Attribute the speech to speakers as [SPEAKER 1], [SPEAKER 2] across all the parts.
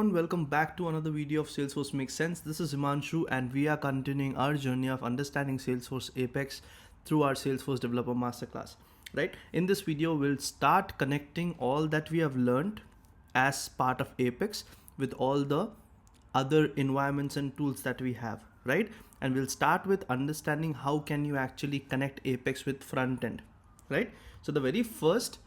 [SPEAKER 1] everyone, welcome back to another video of Salesforce Makes Sense. This is Himanshu and we are continuing our journey of understanding Salesforce Apex through our Salesforce Developer Masterclass. Right? In this video, we'll start connecting all that we have learned as part of Apex with all the other environments and tools that we have, right? And we'll start with understanding how can you actually connect Apex with front end, right? So the very first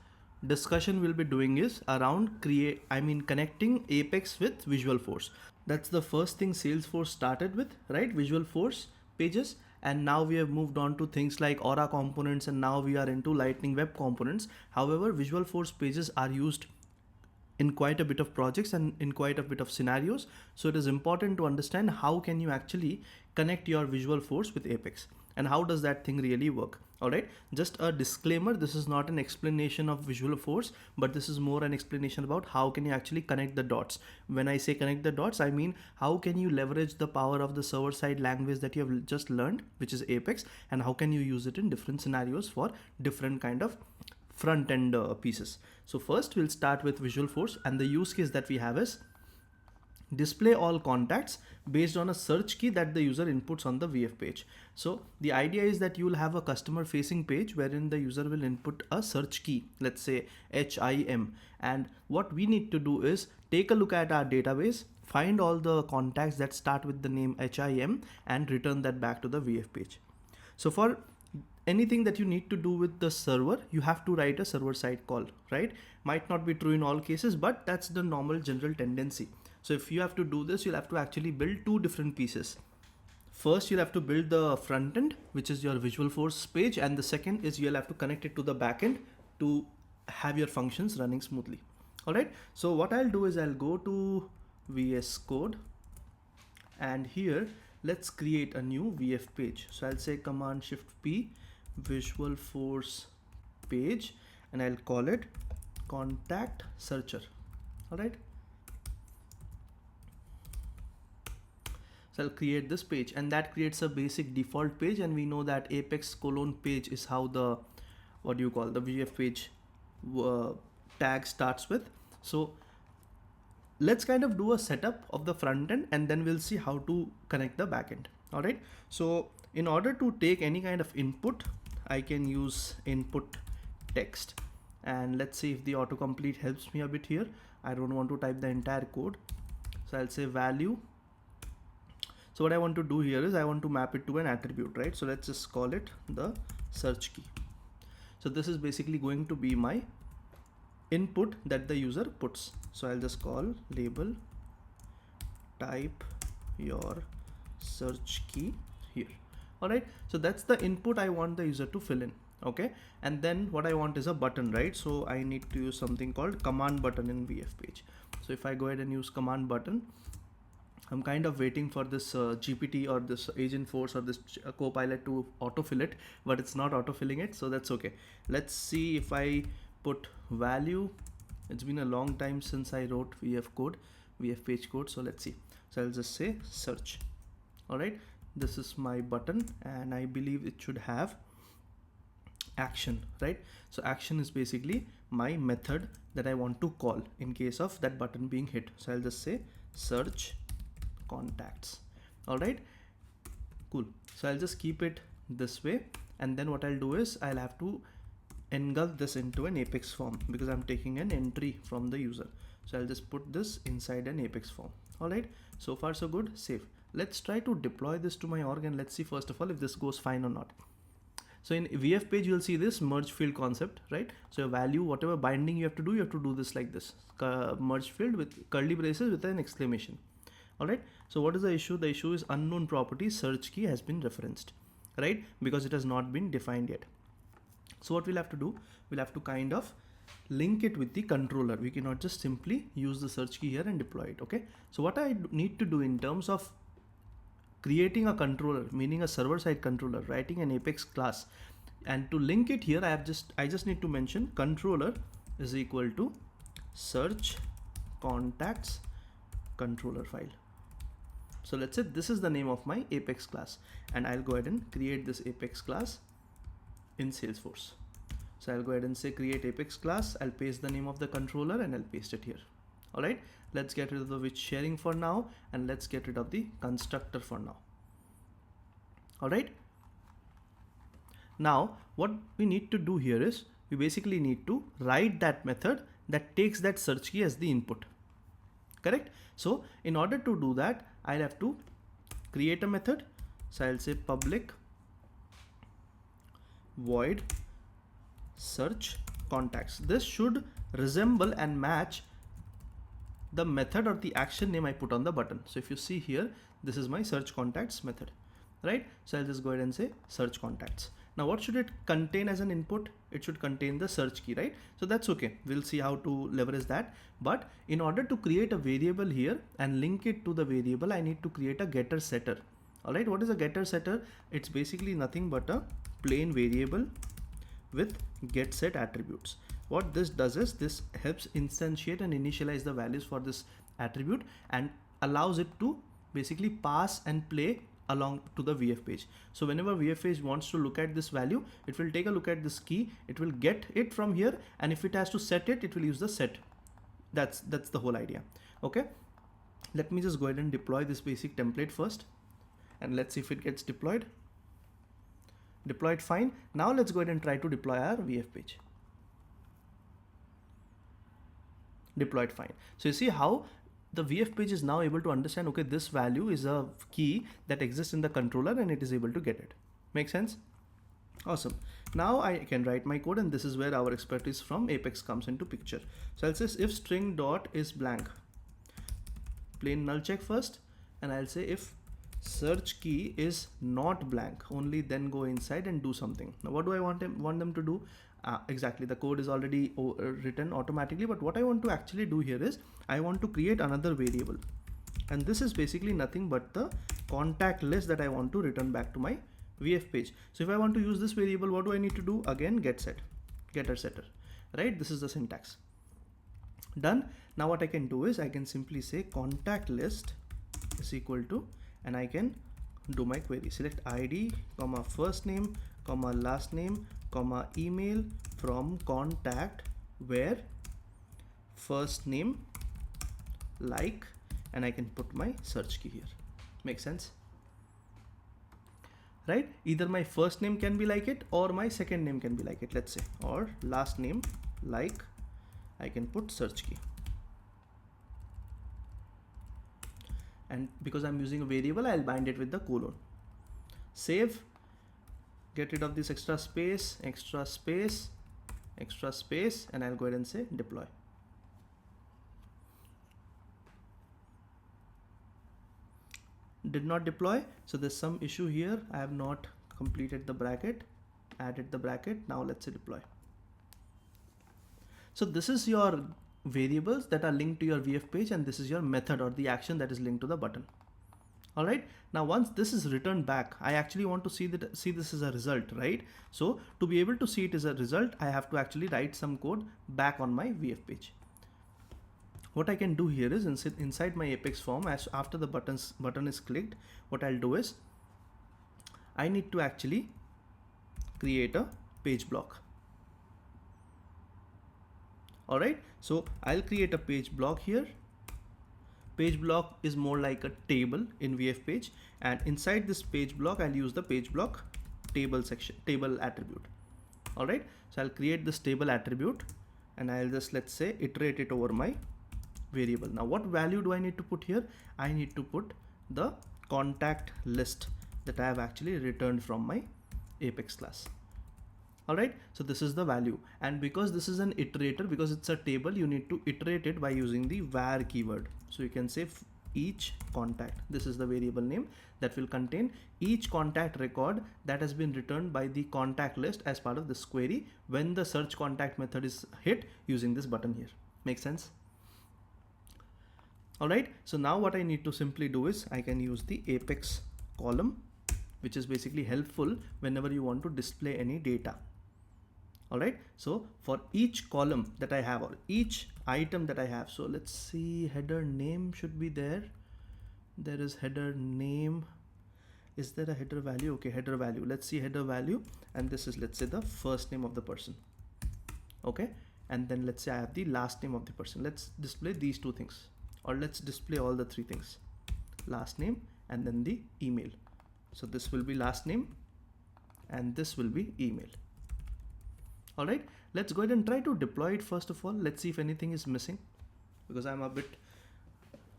[SPEAKER 1] discussion we'll be doing is around connecting Apex with Visualforce. That's the first thing Salesforce started with, right? Visualforce Pages. And now we have moved on to things like Aura components, and now we are into Lightning Web components. However, Visualforce Pages are used in quite a bit of projects and in quite a bit of scenarios. So it is important to understand how can you actually connect your Visualforce with Apex and how does that thing really work. All right, just a disclaimer, this is not an explanation of Visualforce, but this is more an explanation about how can you actually connect the dots. When I say connect the dots, I mean how can you leverage the power of the server-side language that you have just learned, which is Apex, and how can you use it in different scenarios for different kind of front end pieces. So first we'll start with Visualforce, and the use case that we have is display all contacts based on a search key that the user inputs on the VF page. So the idea is that you will have a customer facing page wherein the user will input a search key, let's say HIM, and what we need to do is take a look at our database, find all the contacts that start with the name HIM and return that back to the VF page. So for anything that you need to do with the server, you have to write a server side call, right? Might not be true in all cases, but that's the normal general tendency. So if you have to do this, you'll have to actually build two different pieces. First, you'll have to build the front end, which is your Visualforce page, and the second is you'll have to connect it to the backend to have your functions running smoothly. All right. So what I'll do is I'll go to VS Code, and here let's create a new VF page. So I'll say Command Shift P, Visualforce page, and I'll call it Contact Searcher. All right. So I'll create this page, and that creates a basic default page, and we know that Apex : page is how the the VF page tag starts with. So let's kind of do a setup of the front end, and then we'll see how to connect the back end. All right. So in order to take any kind of input, I can use input text, and let's see if the autocomplete helps me a bit here. I don't want to type the entire code, so I'll say value. So what I want to do here is I want to map it to an attribute, right? So let's just call it the search key. So this is basically going to be my input that the user puts. So I'll just call label type your search key here. All right. So that's the input I want the user to fill in. Okay. And then what I want is a button, right? So I need to use something called command button in VF page. So if I go ahead and use command button, I'm kind of waiting for this GPT or this Agentforce or this Copilot to autofill it, but it's not autofilling it, so that's okay. Let's see if I put value. It's been a long time since I wrote VF page code, so let's see. So I'll just say search. All right, this is my button, and I believe it should have action, right? So action is basically my method that I want to call in case of that button being hit. So I'll just say search contacts. All right, cool. So I'll just keep it this way, and then what I'll do is I'll have to engulf this into an Apex form because I'm taking an entry from the user. So I'll just put this inside an Apex form. All right, so far so good. Save. Let's try to deploy this to my org, and let's see first of all if this goes fine or not. So in VF page, you'll see this merge field concept, right? So your value, whatever binding you have to do this like this, merge field with curly braces with an exclamation. All right. So what is the issue? The issue is unknown property search key has been referenced, right? Because it has not been defined yet. So what we'll have to do, we'll have to kind of link it with the controller. We cannot just simply use the search key here and deploy it. Okay. So what I need to do in terms of creating a controller, meaning a server side controller, writing an Apex class, and to link it here, I just need to mention controller is equal to search contacts controller file. So let's say this is the name of my Apex class, and I'll go ahead and create this Apex class in Salesforce. So I'll go ahead and say create Apex class. I'll paste the name of the controller and I'll paste it here. All right, let's get rid of the with sharing for now, and let's get rid of the constructor for now. All right, now what we need to do here is we basically need to write that method that takes that search key as the input. Correct? So in order to do that, I'll have to create a method. So I'll say public void search contacts. This should resemble and match the method or the action name I put on the button. So if you see here, this is my search contacts method, right? So I'll just go ahead and say search contacts. Now what should it contain as an input? It should contain the search key, right? So that's okay. We'll see how to leverage that. But in order to create a variable here and link it to the variable, I need to create a getter setter. All right, what is a getter setter? It's basically nothing but a plain variable with get set attributes. What this does is this helps instantiate and initialize the values for this attribute and allows it to basically pass and play along to the VF page. So whenever VF page wants to look at this value, it will take a look at this key, it will get it from here, and if it has to set it, it will use the set. That's the whole idea. Okay, let me just go ahead and deploy this basic template first, and let's see if it gets deployed. Deployed fine. Now let's go ahead and try to deploy our VF page. Deployed fine. So you see how the VF page is now able to understand, okay, this value is a key that exists in the controller and it is able to get it. Make sense? Awesome. Now I can write my code, and this is where our expertise from Apex comes into picture. So I'll say if string dot is blank, plain null check first, and I'll say if search key is not blank, only then go inside and do something. Now what do I want them to do? Exactly, the code is already written automatically, but what I want to actually do here is I want to create another variable, and this is basically nothing but the contact list that I want to return back to my VF page. So if I want to use this variable, what do I need to do? Again, getter setter, right? This is the syntax. Done. Now what I can do is I can simply say contact list is equal to, and I can do my query. Select ID, comma first name, comma last name, comma email from contact where first name like, and I can put my search key here. Make sense? Right? Either my first name can be like it or my second name can be like it, let's say, or last name like, I can put search key. And because I'm using a variable, I'll bind it with the colon. Save, get rid of this extra space, and I'll go ahead and say deploy. Did not deploy, so there's some issue here. I have not completed the bracket, added the bracket. Now let's say deploy. So this is your variables that are linked to your VF page, and this is your method or the action that is linked to the button. All right, now once this is returned back, I actually want to see this as a result, right? So to be able to see it as a result, I have to actually write some code back on my VF page. What I can do here is inside my Apex form, as after the button is clicked, what I'll do is I need to actually create a page block. All right, so I'll create a page block here. Page block is more like a table in VF page, and inside this page block I'll use the page block table attribute. All right, so I'll create this table attribute, and I'll just, let's say, iterate it over my variable. Now what value do I need to put here? I need to put the contact list that I have actually returned from my Apex class. All right, so this is the value, and because this is an iterator, because it's a table, you need to iterate it by using the var keyword. So you can say each contact, this is the variable name that will contain each contact record that has been returned by the contact list as part of this query when the search contact method is hit using this button here. Make sense? All right, so now what I need to simply do is I can use the Apex column, which is basically helpful whenever you want to display any data. All right, so for each column that I have, or each item that I have, so let's see, header name should be there. There is header name. Is there a header value? Okay, header value. Let's see header value, and this is, let's say, the first name of the person. Okay, and then let's say I have the last name of the person. Let's display these two things, or let's display all the three things, last name and then the email. So this will be last name and this will be email. All right, let's go ahead and try to deploy it first of all. Let's see if anything is missing, because I'm a bit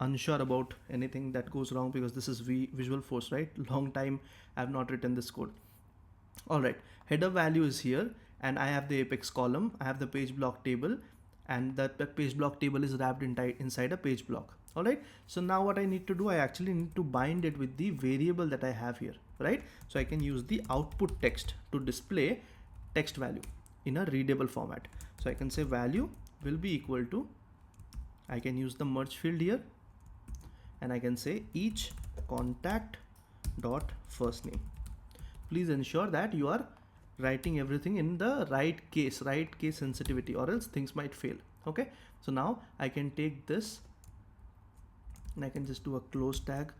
[SPEAKER 1] unsure about anything that goes wrong, because this is Visualforce, right? Long time I've not written this code. All right, header value is here, and I have the Apex column, I have the page block table, and that page block table is wrapped inside a page block. All right, so now what I need to do, I actually need to bind it with the variable that I have here, right? So I can use the output text to display text value in a readable format. So I can say value will be equal to, I can use the merge field here, and I can say each contact dot first name. Please ensure that you are writing everything in the right case sensitivity, or else things might fail. Okay, so now I can take this and I can just do a close tag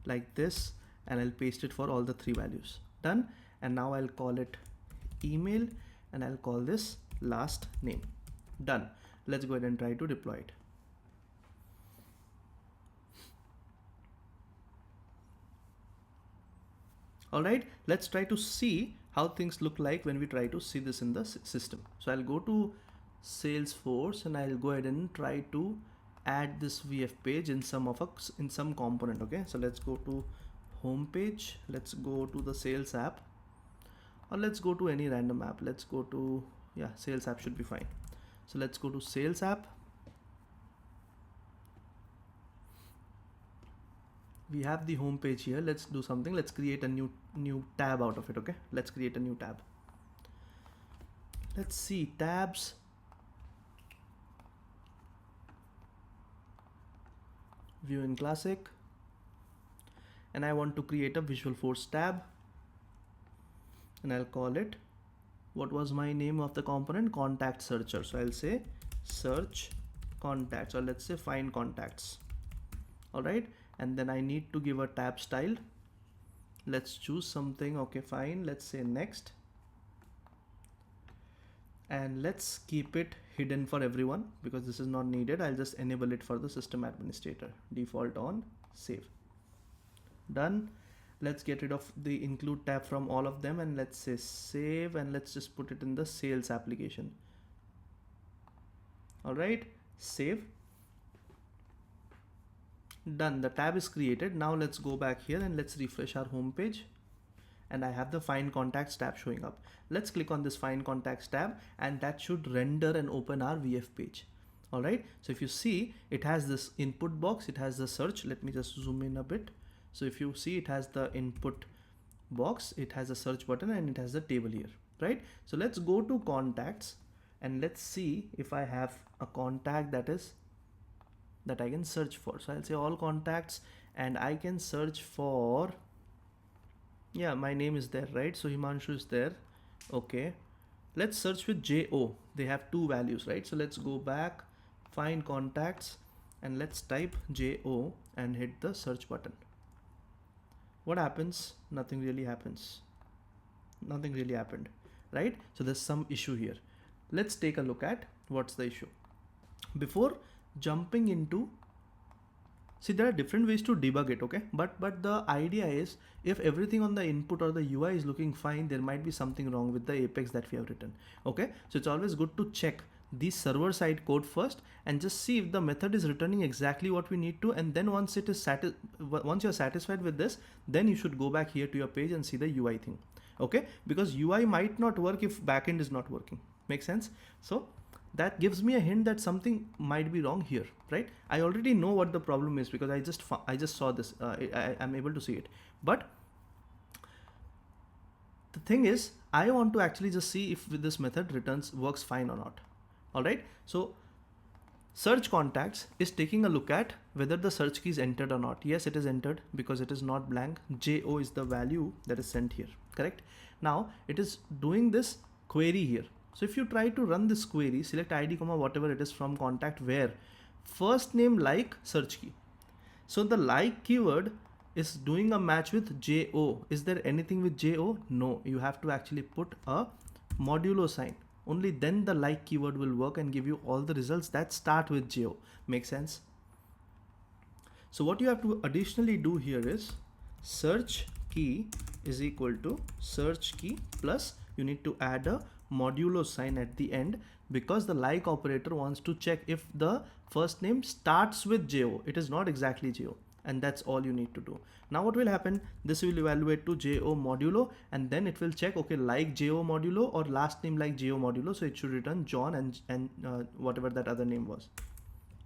[SPEAKER 1] like this, and I'll paste it for all the three values. Done. And now I'll call it email, and I'll call this last name. Done. Let's go ahead and try to deploy it. All right, let's try to see how things look like when we try to see this in the system. So I'll go to Salesforce and I'll go ahead and try to add this VF page in some component. Okay, so let's go to home page, let's go to the sales app, or let's go to any random app. Let's go to, yeah, sales app should be fine. So let's go to sales app. We have the home page here. Let's do something. Let's create a new tab out of it. Okay, let's create a new tab. Let's see, tabs. View in classic, and I want to create a Visualforce tab, and I'll call it, what was my name of the component? Contact searcher. So I'll say search contacts, or let's say find contacts. All right, and then I need to give a tab style. Let's choose something. Okay, fine, let's say next, and let's keep it hidden for everyone because this is not needed. I'll just enable it for the system administrator, default on, save. Done. Let's get rid of the include tab from all of them, and let's say save, and let's just put it in the sales application. All right, save. Done. The tab is created. Now let's go back here and let's refresh our home page, and I have the find contacts tab showing up. Let's click on this find contacts tab, and that should render and open our VF page. All right, so if you see, it has this input box, it has the search. Let me just zoom in a bit. So if you see, it has the input box, it has a search button, and it has the table here, right? So let's go to contacts, and let's see if I have a contact that I can search for. So I'll say all contacts, and I can search for, yeah, my name is there, right? So Himanshu is there. Okay, let's search with JO. They have two values, right? So let's go back, find contacts, and let's type JO and hit the search button. What happens? Nothing really happens. Nothing really happened, right? So there's some issue here. Let's take a look at what's the issue. Before jumping into, see, there are different ways to debug it, okay? But the idea is, if everything on the input or the UI is looking fine, there might be something wrong with the Apex that we have written, okay? So it's always good to check the server side code first and just see if the method is returning exactly what we need to, and then once you're satisfied with this, then you should go back here to your page and see the UI thing, okay? Because UI might not work if backend is not working. Make sense? So that gives me a hint that something might be wrong here, right? I already know what the problem is because I just saw this. I'm able to see it. But the thing is, I want to actually just see if this method works fine or not. All right. So search contacts is taking a look at whether the search key is entered or not. Yes, it is entered because it is not blank. JO is the value that is sent here. Correct. Now it is doing this query here. So if you try to run this query, select ID, whatever it is from contact where first name like search key. So the like keyword is doing a match with JO. Is there anything with JO? No, you have to actually put a modulo sign. only then the like keyword will work and give you all the results that start with geo. Make sense? So what you have to additionally do here is search key is equal to search key plus you need to add a modulo sign at the end, because the like operator wants to check if the first name starts with jo. It is not exactly jo, and that's all you need to do. Now what will happen, this will evaluate to jo modulo, and then it will check, okay, like jo modulo or last name like jo modulo, so it should return John and whatever that other name was.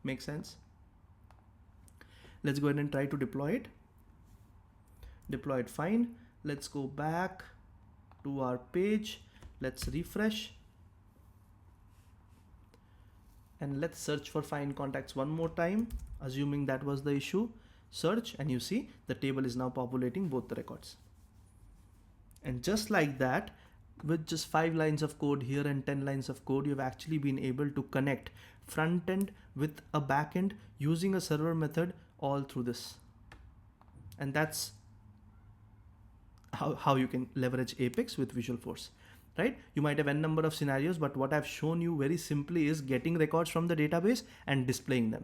[SPEAKER 1] Make sense? Let's go ahead and try to deploy it. Deploy it fine. Let's go back to our page. Let's refresh. And let's search for find contacts one more time, assuming that was the issue. Search, and you see the table is now populating both the records. And just like that, with just 5 lines of code here and 10 lines of code, you've actually been able to connect front end with a back end using a server method all through this. And that's how you can leverage Apex with Visualforce, right? You might have n number of scenarios, but what I've shown you very simply is getting records from the database and displaying them.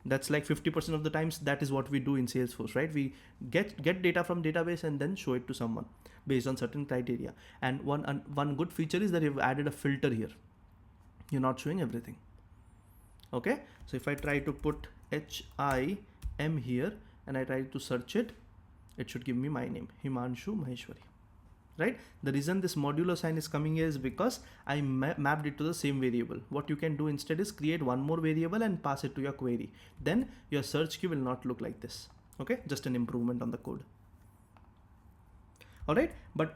[SPEAKER 1] That's like 50% of the times that is what we do in Salesforce, right? We get data from database and then show it to someone based on certain criteria. And one good feature is that you've added a filter here. You're not showing everything. Okay, so if I try to put HIM here and I try to search it, it should give me my name, Himanshu Maheshwari, right? The reason this modulo sign is coming here is because I mapped it to the same variable. What you can do instead is create one more variable and pass it to your query. Then your search key will not look like this. Okay, just an improvement on the code. All right, but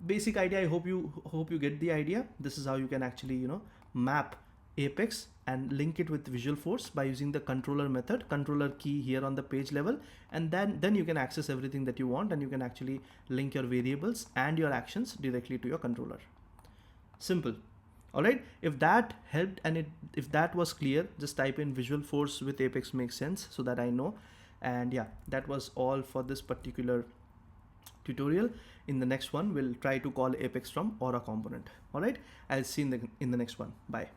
[SPEAKER 1] basic idea, I hope you get the idea. This is how you can actually, you know, map Apex and link it with Visualforce by using the controller method, controller key here on the page level, and then you can access everything that you want, and you can actually link your variables and your actions directly to your controller. Simple. All right, if that helped and if that was clear, just type in Visualforce with Apex makes sense so that I know. And yeah, that was all for this particular tutorial. In the next one, we'll try to call Apex from Aura component. All right, I'll see you in the next one. Bye.